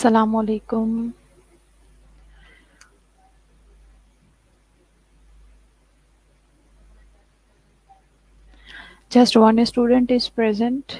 Assalamu alaikum. Just one student is present.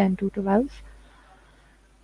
10 to 12.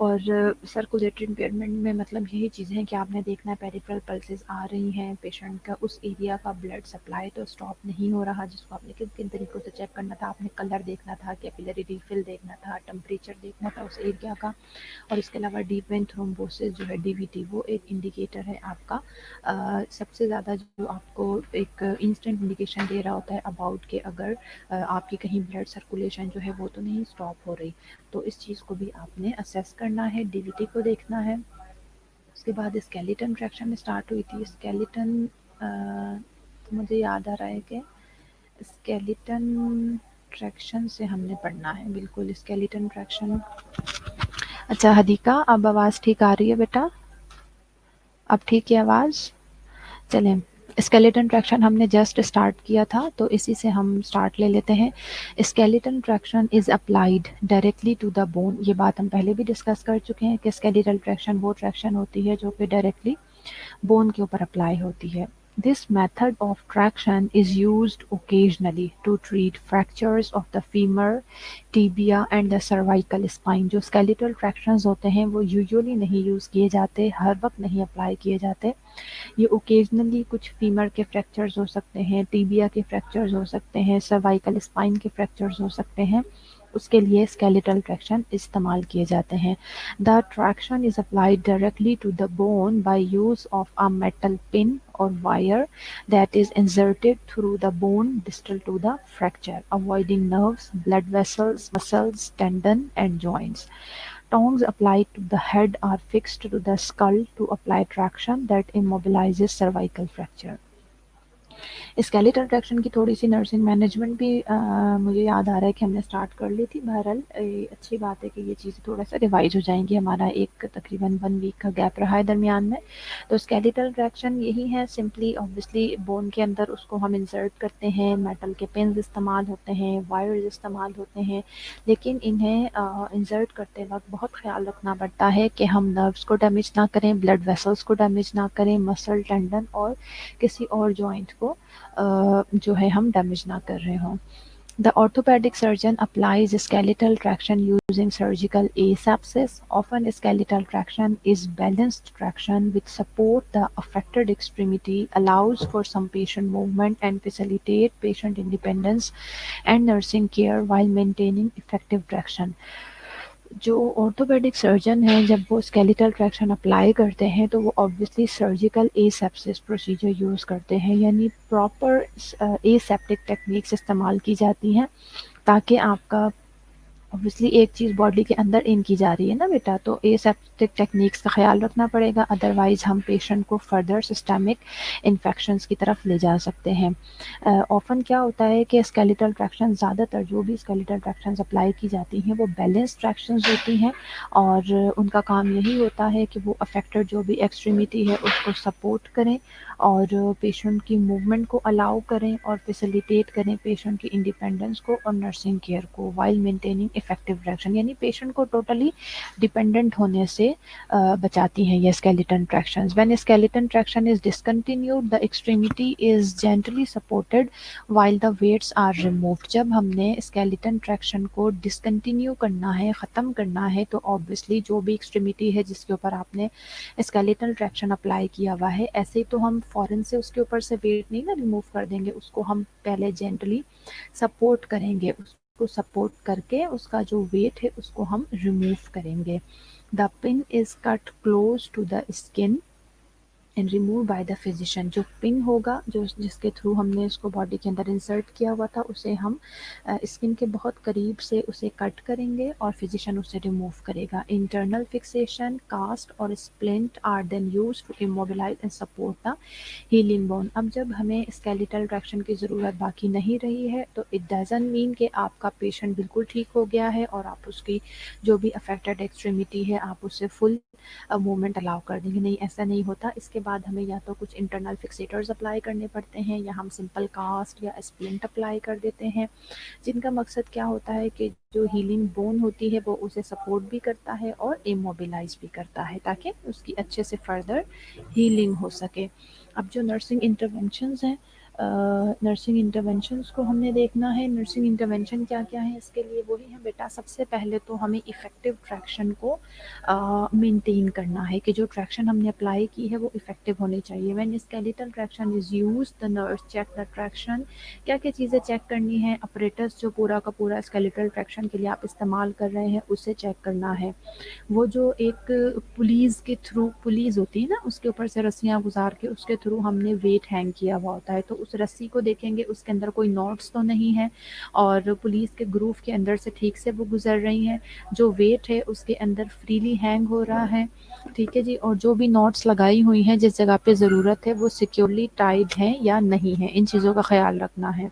اور circulatory impairment میں مطلب یہی چیزیں ہیں کہ آپ نے دیکھنا ہے پیریفرل پلسز آ رہی ہیں پیشنٹ کا، اس ایریا کا بلڈ سپلائی تو اسٹاپ نہیں ہو رہا، جس کو آپ نے کن کن طریقوں سے چیک کرنا تھا، آپ نے کلر دیکھنا تھا، کیپیلری ریفل دیکھنا تھا، ٹمپریچر دیکھنا تھا اس ایریا کا، اور اس کے علاوہ ڈیپ وین تھرومبوسس جو ہے ڈی وی ٹی وہ ایک انڈیکیٹر ہے آپ کا سب سے زیادہ جو آپ کو ایک انسٹنٹ انڈیکیشن دے رہا ہوتا ہے اباؤٹ کہ اگر آپ کی کہیں بلڈ سرکولیشن جو ہے وہ تو نہیں اسٹاپ ہو رہی، تو اس چیز کو بھی آپ نے اسیس کرنا ہے، ڈی وی ٹی کو دیکھنا ہے۔ اس کے بعد اسکیلیٹن ٹریکشن اسٹارٹ ہوئی تھی، اسکیلیٹن مجھے یاد آ رہا ہے کہ اسکیلیٹن ٹریکشن سے ہم نے پڑھنا ہے، بالکل اسکیلیٹن ٹریکشن۔ اچھا ہدیقہ اب آواز ٹھیک آ رہی ہے بیٹا؟ اب ٹھیک ہے آواز؟ چلیں اسکیلیٹن ٹریکشن ہم نے جسٹ اسٹارٹ کیا تھا تو اسی سے ہم اسٹارٹ لے لیتے ہیں۔ Skeleton traction is applied directly to the bone, یہ بات ہم پہلے بھی ڈسکس کر چکے ہیں کہ اسکیلیٹل ٹریکشن وہ ٹریکشن ہوتی ہے جو کہ ڈائریکٹلی بون کے اوپر اپلائی ہوتی ہے۔ This method of traction is used occasionally to treat fractures of the femur, tibia and the cervical spine۔ جو skeletal tractions ہوتے ہیں وہ یوزلی نہیں یوز کیے جاتے، ہر وقت نہیں اپلائی کیے جاتے، یہ اوکیزنلی کچھ فیمر کے فریکچرز ہو سکتے ہیں، ٹیبیا کے فریکچرز ہو سکتے ہیں، سروائکل اسپائن کے فریکچرز ہو سکتے ہیں، اس کے لیے اسکیلیٹل ٹریکشن استعمال کیے جاتے ہیں۔ The traction is applied directly to the bone by use of a metal pin اور wire that is inserted through the bone distal to the fracture, avoiding nerves, blood vessels, muscles, tendon and joints. Tongs applied to the head are fixed to the skull to apply traction that immobilizes cervical fracture. Skeletal traction کی تھوڑی C nursing management بھی مجھے یاد آ رہا ہے کہ ہم نے اسٹارٹ کر لی تھی، بہرحال اچھی بات ہے کہ یہ چیزیں تھوڑا سا ریوائز ہو جائیں گی، ہمارا ایک تقریباً 1 ویک کا گیپ رہا ہے درمیان میں۔ تو اسکیلیٹل ٹریکشن یہی ہے، سمپلی اوبویسلی بون کے اندر اس کو ہم انسرٹ کرتے ہیں، میٹل کے پنز استعمال ہوتے ہیں، وائرز استعمال ہوتے ہیں، لیکن انہیں انسرٹ کرتے وقت بہت خیال رکھنا پڑتا ہے کہ ہم نروز کو ڈیمیج نہ کریں، بلڈ ویسلز کو ڈیمیج نہ کریں، مسل، ٹینڈن اور کسی اور جوائنٹ کو جو ہے ہم ڈیمیج نہ کر رہے ہوں۔ The orthopedic surgeon applies skeletal traction using surgical asepsis. Often skeletal traction is balanced traction which support the affected extremity, allows for some patient movement and facilitate patient independence and nursing care while maintaining effective traction. جو orthopedic surgeon ہیں جب وہ skeletal traction apply کرتے ہیں تو وہ obviously surgical asepsis procedure use کرتے ہیں، یعنی proper aseptic techniques استعمال کی جاتی ہیں تاکہ آپ کا obviously ایک چیز باڈی کے اندر ان کی جا رہی ہے نا بیٹا، تو aseptic ٹیکنیکس کا خیال رکھنا پڑے گا، ادروائز ہم پیشنٹ کو فردر سسٹمک انفیکشنز کی طرف لے جا سکتے ہیں۔ آفن کیا ہوتا ہے کہ اسکیلیٹل ٹریکشن زیادہ تر جو بھی اسکیلیٹل ٹریکشنز اپلائی کی جاتی ہیں وہ بیلنس ٹریکشنز ہوتی ہیں، اور ان کا کام یہی ہوتا ہے کہ وہ افیکٹڈ جو بھی ایکسٹریمیٹی ہے اس کو سپورٹ کریں اور پیشنٹ کی موومنٹ کو الاؤ کریں اور فیسیلیٹیٹ کریں پیشنٹ کی انڈیپینڈنس کو اور نرسنگ کیئر کو وائل مینٹیننگ افیکٹو ڈائریکشن، یعنی پیشنٹ کو ٹوٹلی ڈیپینڈنٹ ہونے سے بچاتی ہیں یہ skeleton tractions. When skeleton traction is discontinued the extremity is gently supported while the weights are removed. جب ہم نے اسکیلیٹن ٹریکشن کو ڈسکنٹینیو کرنا ہے، ختم کرنا ہے، تو obviously جو بھی ایکسٹریمیٹی ہے جس کے اوپر آپ نے اسکیلیٹل ٹریکشن اپلائی کیا ہوا ہے، ایسے ہی تو ہم فوراً سے اس کے اوپر سے ویٹ نہیں نا ریموو کر دیں گے، اس کو ہم پہلے جینٹلی سپورٹ کریں گے، اس کو سپورٹ کر کے اس کا جو ویٹ ہے اس کو ہم ریموو کریں گے۔ The pin is cut close to the skin and remove by the physician. جو پن ہوگا جس کے تھرو ہم نے اس کو باڈی کے اندر انسرٹ کیا ہوا تھا اسے ہم اسکن کے بہت قریب سے اسے کٹ کریں گے اور فزیشین اسے ریموو کرے گا۔ انٹرنل فکسیشن، کاسٹ اور splint are then use to immobilize and support the healing bone. اب جب ہمیں اسکیلیٹل ٹریکشن کی ضرورت باقی نہیں رہی ہے تو اٹ ڈزنٹ مین کہ آپ کا پیشنٹ بالکل ٹھیک ہو گیا ہے اور آپ اس کی جو بھی افیکٹڈ ایکسٹریمیٹی ہے آپ اسے فل موومنٹ الاؤ کر دیں گے، نہیں ایسا نہیں ہوتا۔ اس کے بعد ہمیں یا تو کچھ انٹرنل فکسیٹرز اپلائی کرنے پڑتے ہیں یا ہم سمپل کاسٹ یا اسپلنٹ اپلائی کر دیتے ہیں، جن کا مقصد کیا ہوتا ہے کہ جو ہیلنگ بون ہوتی ہے وہ اسے سپورٹ بھی کرتا ہے اور ایموبیلائز بھی کرتا ہے تاکہ اس کی اچھے سے فردر ہیلنگ ہو سکے۔ اب جو نرسنگ انٹرونشنز ہیں نرسنگ انٹرونشنس کو ہم نے دیکھنا ہے. نرسنگ انٹرونشن کیا کیا ہے اس کے لیے وہی ہے بیٹا. سب سے پہلے تو ہمیں افیکٹو ٹریکشن کو مینٹین کرنا ہے کہ جو ٹریکشن ہم نے اپلائی کی ہے وہ افیکٹو ہونی چاہیے. When skeletal traction is use the nurse check the traction. کیا کیا چیزیں چیک کرنی ہے؟ اپریٹس جو پورا کا پورا اسکیلیٹل ٹریکشن کے لیے آپ استعمال کر رہے ہیں اسے چیک کرنا ہے. وہ جو ایک پولیس کے تھرو پولیس ہوتی ہے نا اس کے اوپر سے رسیاں گزار کے اس کے تھرو ہم نے ویٹ ہینگ کیا ہوا ہوتا ہے تو اس رسی کو دیکھیں گے اس کے اندر کوئی نوٹس تو نہیں ہے اور پولیس کے گروف کے اندر سے ٹھیک سے وہ گزر رہی ہیں. جو ویٹ ہے اس کے اندر فریلی ہینگ ہو رہا ہے. ٹھیک ہے جی. اور جو بھی نوٹس لگائی ہوئی ہیں جس جگہ پہ ضرورت ہے وہ سیکیورلی ٹائڈ ہیں یا نہیں ہے. ان چیزوں کا خیال رکھنا ہے.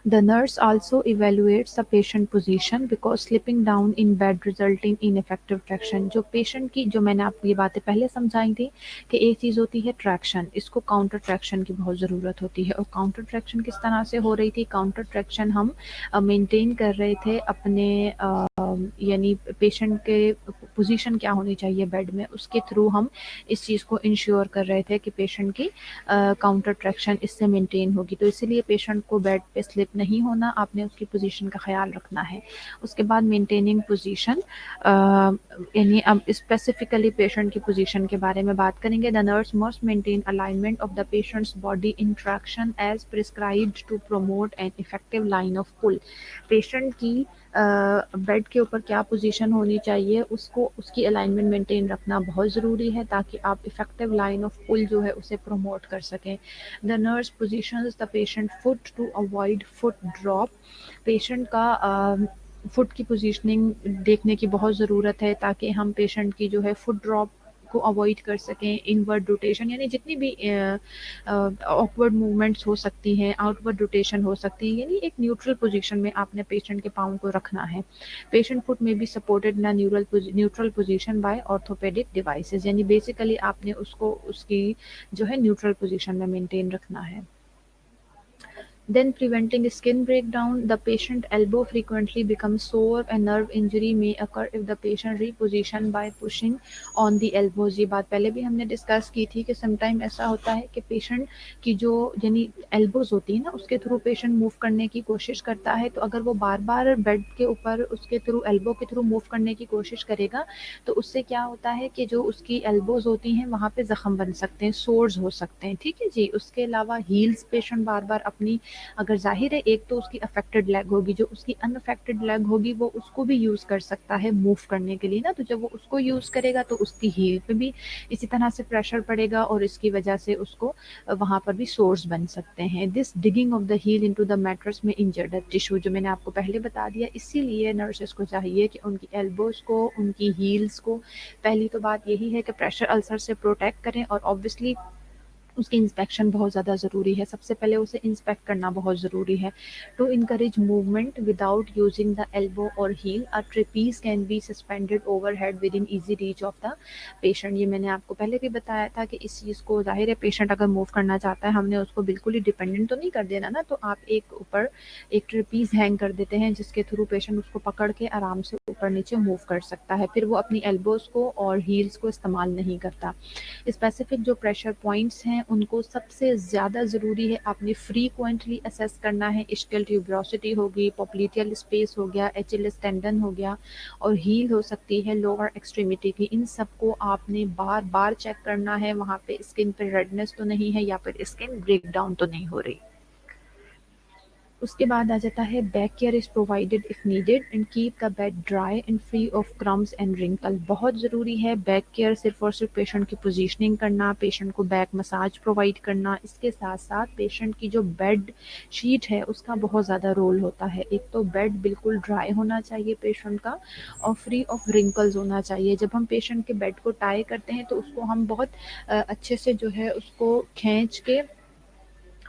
The nurse also evaluates the patient position because slipping down in bed resulting in ineffective traction. جو پیشنٹ کی جو میں نے آپ کو یہ باتیں پہلے سمجھائی تھی کہ ایک چیز ہوتی ہے ٹریکشن, اس کو کاؤنٹر ٹریکشن کی بہت ضرورت ہوتی ہے. اور کاؤنٹر ٹریکشن کس طرح سے ہو رہی تھی؟ کاؤنٹر ٹریکشن ہم مینٹین کر رہے تھے اپنے یعنی پیشنٹ کے پوزیشن کیا ہونی چاہیے بیڈ میں, اس کے تھرو ہم اس چیز کو انشور کر رہے تھے کہ پیشنٹ کی کاؤنٹر ٹریکشن اس سے مینٹین ہوگی. تو اسی لیے پیشنٹ کو بیڈ پہ سلپ نہیں ہونا, آپ نے اس کی پوزیشن کا خیال رکھنا ہے. اس کے بعد مینٹیننگ پوزیشن, یعنی اب اسپیسیفکلی پیشنٹ کی پوزیشن کے بارے میں بات کریں گے. The nurse must maintain alignment of the patient's body in traction as prescribed to promote an effective line of pull. Patient کی بیڈ کے اوپر کیا پوزیشن ہونی چاہیے اس کو اس کی الائنمنٹ مینٹین رکھنا بہت ضروری ہے تاکہ آپ افیکٹو لائن آف پل جو ہے اسے پروموٹ کر سکیں. The nurse positions the patient feet to avoid foot drop. Patient کا فٹ کی پوزیشننگ دیکھنے کی بہت ضرورت ہے تاکہ ہم پیشنٹ کی جو ہے فٹ ڈراپ کو اوائڈ کر سکیں. انورڈ روٹیشن یعنی جتنی بھی آکورڈ موومنٹس ہو سکتی ہیں, آؤٹ ورڈ روٹیشن ہو سکتی ہے, یعنی ایک نیوٹرل پوزیشن میں آپ نے پیشنٹ کے پاؤں کو رکھنا ہے. پیشنٹ فٹ میں be supported in neutral position by orthopaedic devices, یعنی بیسیکلی آپ نے اس کو اس کی جو ہے نیوٹرل پوزیشن میں مینٹین رکھنا ہے. Then preventing skin breakdown, the patient elbow frequently becomes sore. A nerve injury may occur if the patient reposition by pushing on the elbows. یہ بات پہلے بھی ہم نے ڈسکس کی تھی کہ سم ٹائم ایسا ہوتا ہے کہ پیشنٹ کی جو یعنی ایلبوز ہوتی ہے نا اس کے تھرو پیشنٹ موو کرنے کی کوشش کرتا ہے, تو اگر وہ بار بار بیڈ کے اوپر اس کے تھرو ایلبو کے تھرو موو کرنے کی کوشش کرے گا تو اس سے کیا ہوتا ہے کہ جو اس کی ایلبوز ہوتی ہیں وہاں پہ زخم بن سکتے ہیں, سورز ہو سکتے ہیں. ٹھیک ہے جی. اس کے علاوہ ہیلز پیشنٹ بار بار اپنی اگر ظاہر ہے ایک تو اس کی افیکٹڈ لیگ ہوگی, جو اس کی ان افیکٹڈ لیگ ہوگی وہ اس کو بھی یوز کر سکتا ہے موو کرنے کے لیے نا, تو جب وہ اس کو یوز کرے گا تو اس کی ہیل پہ بھی اسی طرح سے پریشر پڑے گا اور اس کی وجہ سے اس کو وہاں پر بھی سورس بن سکتے ہیں. This digging of the heel into the mattress میں انجرڈ ٹیشو, جو میں نے آپ کو پہلے بتا دیا. اسی لیے نرسز کو چاہیے کہ ان کی ایلبوز کو, ان کی ہیلز کو, پہلی تو بات یہی ہے کہ پریشر السر سے پروٹیکٹ کریں, اور آبویسلی اس کی انسپیکشن بہت زیادہ ضروری ہے. سب سے پہلے اسے انسپیکٹ کرنا بہت ضروری ہے. To encourage movement without using the elbow اور heel, a trapeze can be suspended overhead with an easy reach of the patient. یہ میں نے آپ کو پہلے بھی بتایا تھا کہ اس چیز کو ظاہر ہے پیشنٹ اگر موو کرنا چاہتا ہے, ہم نے اس کو بالکل ہی ڈیپینڈنٹ تو نہیں کر دینا نا, تو آپ ایک اوپر ایک ٹریپیز ہینگ کر دیتے ہیں جس کے تھرو پیشنٹ اس کو پکڑ کے آرام سے اوپر نیچے موو کر سکتا ہے. پھر وہ اپنی ایلبوز کو اور ہیلز کو استعمال نہیں کرتا. اسپیسیفک جو پریشر پوائنٹس ہیں ان کو سب سے زیادہ ضروری ہے آپ نے فریکوینٹلی اسیس کرنا ہے. اسکل ٹیوبروسٹی ہوگی, پوپلیٹیل اسپیس ہو گیا, ایچیلس ٹینڈن ہو گیا, اور ہیل ہو سکتی ہے لوور ایکسٹریمٹی کی. ان سب کو آپ نے بار بار چیک کرنا ہے وہاں پہ اسکن پہ ریڈنس تو نہیں ہے یا پھر اسکن بریک ڈاؤن تو نہیں ہو رہی. اس کے بعد آ جاتا ہے back care is provided if needed and keep the bed dry and free of crumbs and wrinkle. بہت ضروری ہے بیک کیئر, صرف اور صرف پیشنٹ کی پوزیشننگ کرنا, پیشنٹ کو بیک مساج پرووائڈ کرنا. اس کے ساتھ ساتھ پیشنٹ کی جو بیڈ شیٹ ہے اس کا بہت زیادہ رول ہوتا ہے. ایک تو بیڈ بالکل ڈرائی ہونا چاہیے پیشنٹ کا, اور فری آف رنکلز ہونا چاہیے. جب ہم پیشنٹ کے بیڈ کو ٹائی کرتے ہیں تو اس کو ہم بہت اچھے سے جو ہے اس کو کھینچ کے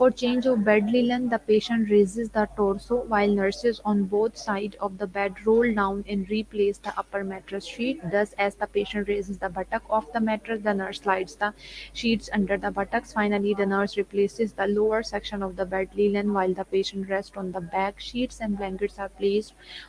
For change of bed linen, the patient raises the torso while nurses on both sides of the bed roll down and replace the upper mattress sheet. Thus, as the patient raises the buttock of the mattress, the nurse slides the sheets under the buttocks. Finally, the nurse replaces the lower section of the bed linen while the patient rests on the back. Sheets and blankets are placed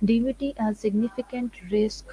DVT a significant risk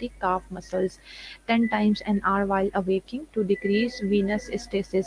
the calf muscles 10 times an hour while awaking to decrease venous stasis।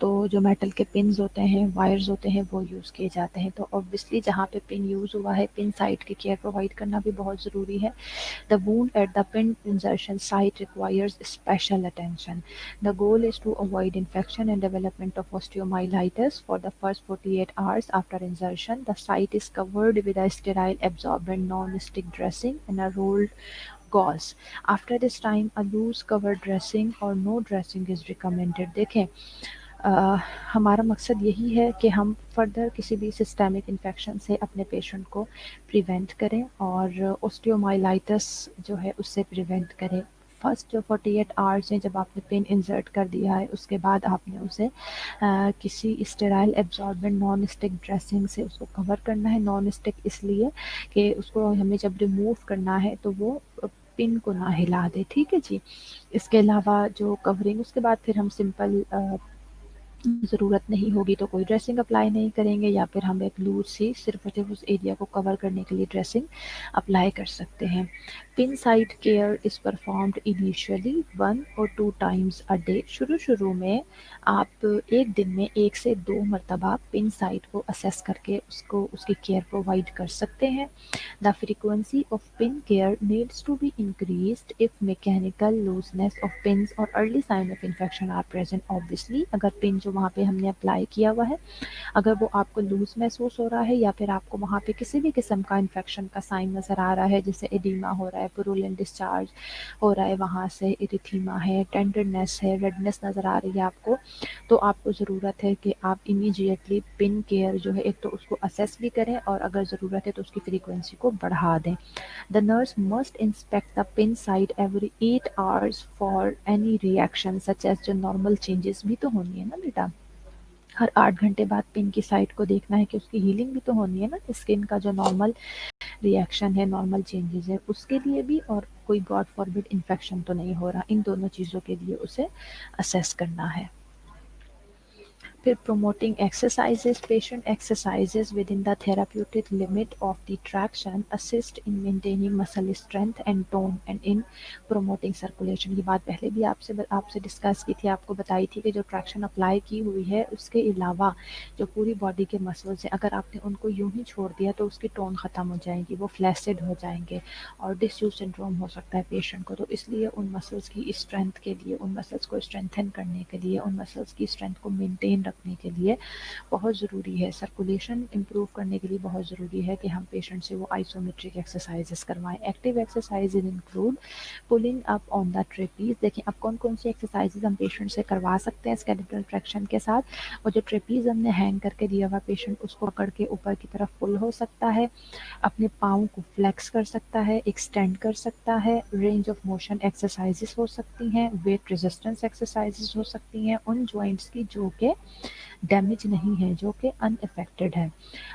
تو جو metal کے pins ہوتے ہیں، wires ہوتے ہیں، وہ use کیے جاتے ہیں. تو obviously جہاں پہ پن یوز ہوا ہے پن سائٹ کی کیئر پرووائڈ کرنا بھی بہت ضروری ہے. The wound at the pin insertion site requires special attention. The goal is to avoid infection and development of osteomyelitis. For the first 48 hours after insertion, the site is covered with a sterile absorbent non-stick dressing and a rolled gauze. After this time, a loose cover dressing or no dressing is recommended. دیکھیں ہمارا مقصد یہی ہے کہ ہم further کسی بھی systemic infection سے اپنے پیشنٹ کو پریونٹ کریں اور اوسٹیومائلائٹس جو ہے اس سے پریونٹ کریں. فرسٹ جو 48 آورس ہیں جب آپ نے پن انسرٹ کر دیا ہے اس کے بعد آپ نے اسے کسی اسٹیرائل ایبزاربنٹ نان اسٹک ڈریسنگ سے اس کو کور کرنا ہے. نان اسٹک اس لیے کہ اس کو ہمیں جب ریموو کرنا ہے تو وہ پن کو نہ ہلا دے. ٹھیک ہے جی. اس کے علاوہ جو کورنگ اس کے بعد پھر ہم سمپل ضرورت نہیں ہوگی تو کوئی ڈریسنگ اپلائی نہیں کریں گے یا پھر ہم ایک لوز سی صرف اس ایریا کو کور کرنے کے لیے ڈریسنگ اپلائی کر سکتے ہیں. Pin site care is performed initially 1 or 2 times a day. شروع میں آپ ایک دن میں 1 سے 2 مرتبہ پن سائٹ کو اسیس کر کے اس کی کیئر پرووائڈ کر سکتے ہیں. The frequency of pin care needs to be increased if mechanical looseness of pins or early sign of infection are present. Obviously اگر پن جو وہاں پہ ہم نے اپلائی کیا ہوا ہے اگر وہ آپ کو لوز محسوس ہو رہا ہے یا پھر آپ کو وہاں پہ کسی بھی قسم کا انفیکشن کا سائن نظر آ رہا ہے جیسے ایڈیما ہو رہا ہے، پرولن ڈسچارج ہو رہا ہے، وہاں سے ایریتھیما ہے، ٹینڈرنیس ہے، ریڈنس نظر آ رہی ہے آپ کو، تو آپ کو ضرورت ہے کہ آپ امیجیٹلی پن کیئر جو ہے ایک تو اس کو اسیس بھی کریں اور اگر ضرورت ہے تو اس کی فریکوینسی کو بڑھا دیں. The nurse must inspect the pin site every 8 hours for any reaction such as جو نارمل چینجز بھی تو ہونی ہے نا بیٹا. ہر 8 گھنٹے بعد پن کی سائٹ کو دیکھنا ہے کہ اس کی ہیلنگ بھی تو ہونی ہے نا. اسکن کا جو نارمل ریئیکشن ہے، نارمل چینجز ہے، اس کے لیے بھی اور کوئی گاڈ فاربڈ انفیکشن تو نہیں ہو رہا. ان دونوں چیزوں کے لیے اسے اسیس کرنا ہے. پھر promoting exercises, patient exercises within the therapeutic limit of the traction assist in maintaining muscle strength and tone and in promoting circulation. یہ بات پہلے بھی آپ سے ڈسکس کی تھی، آپ کو بتائی تھی کہ جو ٹریکشن اپلائی کی ہوئی ہے اس کے علاوہ جو پوری باڈی کے مسلز ہیں اگر آپ نے ان کو یوں ہی چھوڑ دیا تو اس کی ٹون ختم ہو جائے گی، وہ فلیسڈ ہو جائیں گے اور ڈس یوز سنڈروم ہو سکتا ہے پیشنٹ کو. تو اس لیے ان مسلس کی اسٹرینتھ کے لیے، ان مسلس کو اسٹرینتھن کرنے کے لیے، ان مسلس کی اسٹرینتھ کو مینٹین رکھنے کے لیے بہت ضروری ہے، سرکولیشن امپروو کرنے کے لیے بہت ضروری ہے کہ ہم پیشنٹ سے وہ آئسومیٹرک ایکسرسائزز کروائیں. ایکٹیو ایکسرسائز انکلوڈ پولنگ اپ آن دا ٹریپیز. دیکھیں اب کون کون سی ایکسرسائزز ہم پیشنٹ سے کروا سکتے ہیں اسکیلیٹل ٹریکشن کے ساتھ. اور جو ٹریپیز ہم نے ہینگ کر کے دیا ہوا پیشنٹ اس کو پکڑ کے اوپر کی طرف پل ہو سکتا ہے، اپنے پاؤں کو فلیکس کر سکتا ہے، ایکسٹینڈ کر سکتا ہے، رینج آف موشن ایکسرسائزز ہو سکتی ہیں، ویٹ ریزسٹنس ایکسرسائزز ہو سکتی ہیں ان جوائنٹس کی جو کہ ڈیمیج نہیں ہے، جو کہ ان افیکٹڈ ہے.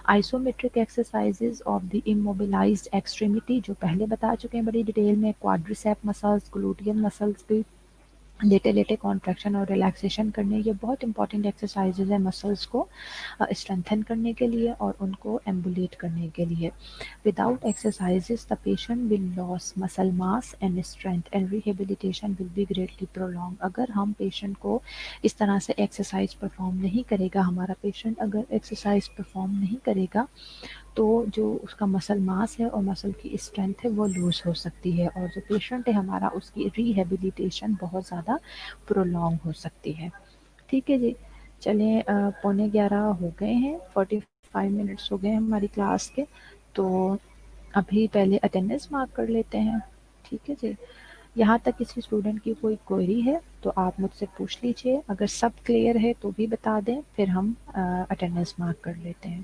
آئسومیٹرک ایکسرسائزز آف دی اموبلائزڈ ایکسٹریمٹی جو پہلے بتا چکے ہیں بڑی ڈیٹیل میں، کوادریسیپ مسلز، گلوٹین مسلز کی لیٹے لیٹے کانٹریکشن اور ریلیکسیشن کرنے، یہ بہت امپورٹنٹ ایکسرسائزز ہیں مسلس کو اسٹرینتھن کرنے کے لیے اور ان کو ایمبولیٹ کرنے کے لیے. Without exercises, the patient will lose muscle mass and strength and rehabilitation will be greatly prolonged. اگر ہم پیشنٹ کو اس طرح سے ایکسرسائز پرفارم نہیں کرے گا، ہمارا پیشنٹ اگر ایکسرسائز پرفارم نہیں کرے گا تو جو اس کا مسل ماس ہے اور مسل کی اسٹرینتھ ہے وہ لوز ہو سکتی ہے اور جو پیشنٹ ہے ہمارا اس کی ریہیبلیٹیشن بہت زیادہ پرولونگ ہو سکتی ہے. ٹھیک ہے جی. چلیں 11:15 ہو گئے ہیں، 45 منٹس ہو گئے ہیں ہماری کلاس کے، تو ابھی پہلے اٹینڈنس مارک کر لیتے ہیں. ٹھیک ہے جی. یہاں تک کسی اسٹوڈنٹ کی کوئی کوئری ہے تو آپ مجھ سے پوچھ لیجئے، اگر سب کلیئر ہے تو بھی بتا دیں پھر ہم اٹینڈنس مارک کر لیتے ہیں.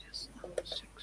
Just 6.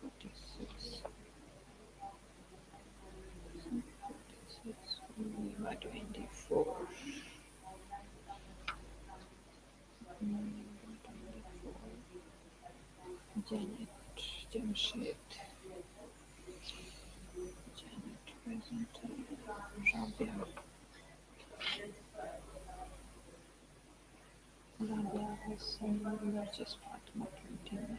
46, 46, 24, 24, Janet, Jamshed, Janet present, Rabia, Rabia Hassan, Narjis Fatima 29,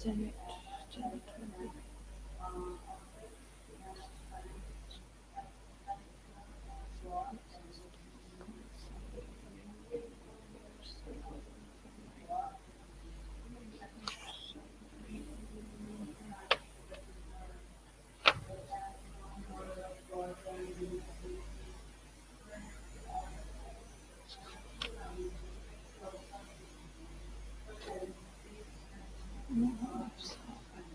Janet, Janet Rabi, Mohammed Sabat,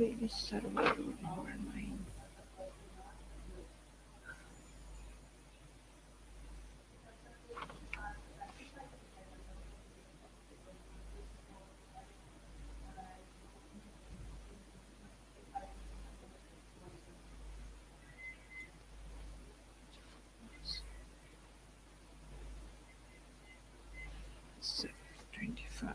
Baby server number 9. Seven, 25.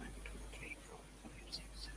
1 2 3 4 5 6 7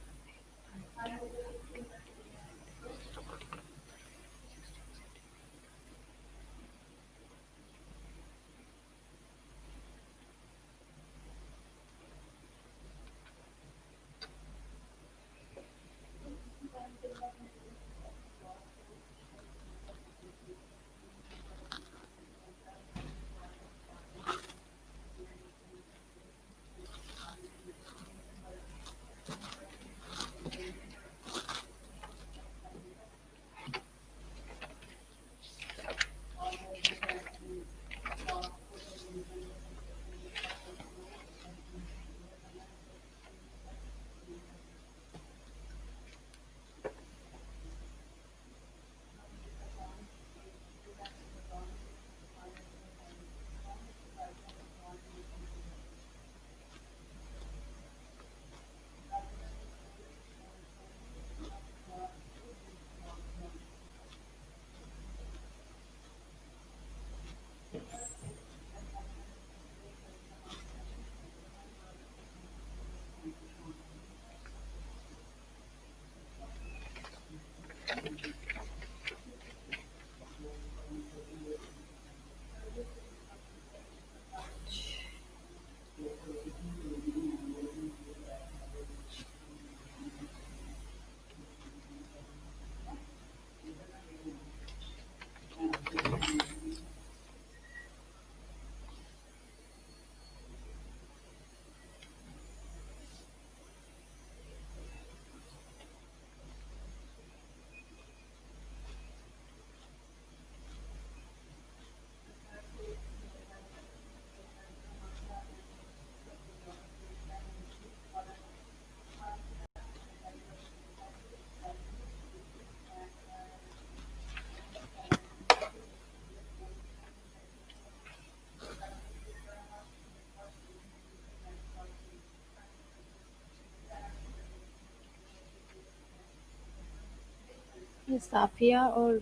یہ صافیہ اور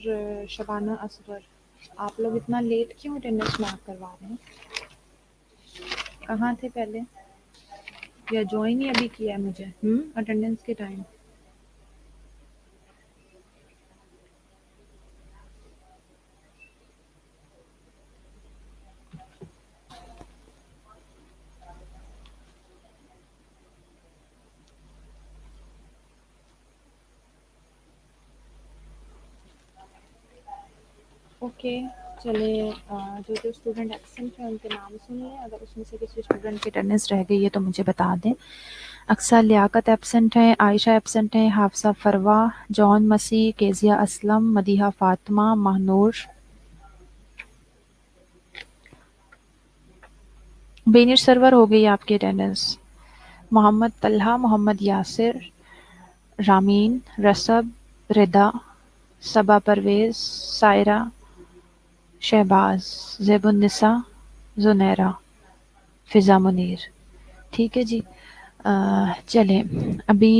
شبانہ اصغر، آپ لوگ اتنا لیٹ کیوں اٹینڈنس مارک کروا رہے ہیں؟ کہاں تھے پہلے؟ یا جوائن ہی ابھی کیا ہے مجھے اٹینڈنس کے ٹائم؟ اوکے، چلے جو جو اسٹوڈنٹ ایبسنٹ ہیں ان کے نام سن لیں، اگر اس میں سے کسی اسٹوڈنٹ کی اٹینڈنس رہ گئی ہے تو مجھے بتا دیں۔ اقصیٰ لیاقت ایبسنٹ ہیں، عائشہ ایبسنٹ ہیں، حافظہ فروا، جون مسیح، کیزیہ اسلم، مدیحہ فاطمہ، ماہنور۔ بینش سرور ہو گئی آپ کی اٹینڈنس۔ محمد طلحہ، محمد یاسر، رامین، رسب، ردا، صبا پرویز، سائرہ، شہباز، زیب النساء، زنیرہ، فضا منیر۔ ٹھیک ہے جی، چلیں ابھی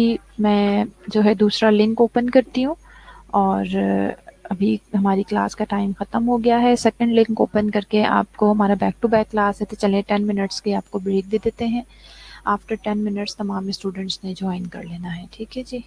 میں جو ہے دوسرا لنک اوپن کرتی ہوں، اور ابھی ہماری کلاس کا ٹائم ختم ہو گیا ہے۔ سیکنڈ لنک اوپن کر کے آپ کو ہمارا بیک ٹو بیک کلاس ہے، تو چلیں 10 منٹس کی آپ کو بریک دے دیتے ہیں۔ آفٹر 10 منٹس تمام اسٹوڈنٹس نے جوائن کر لینا ہے، ٹھیک ہے جی۔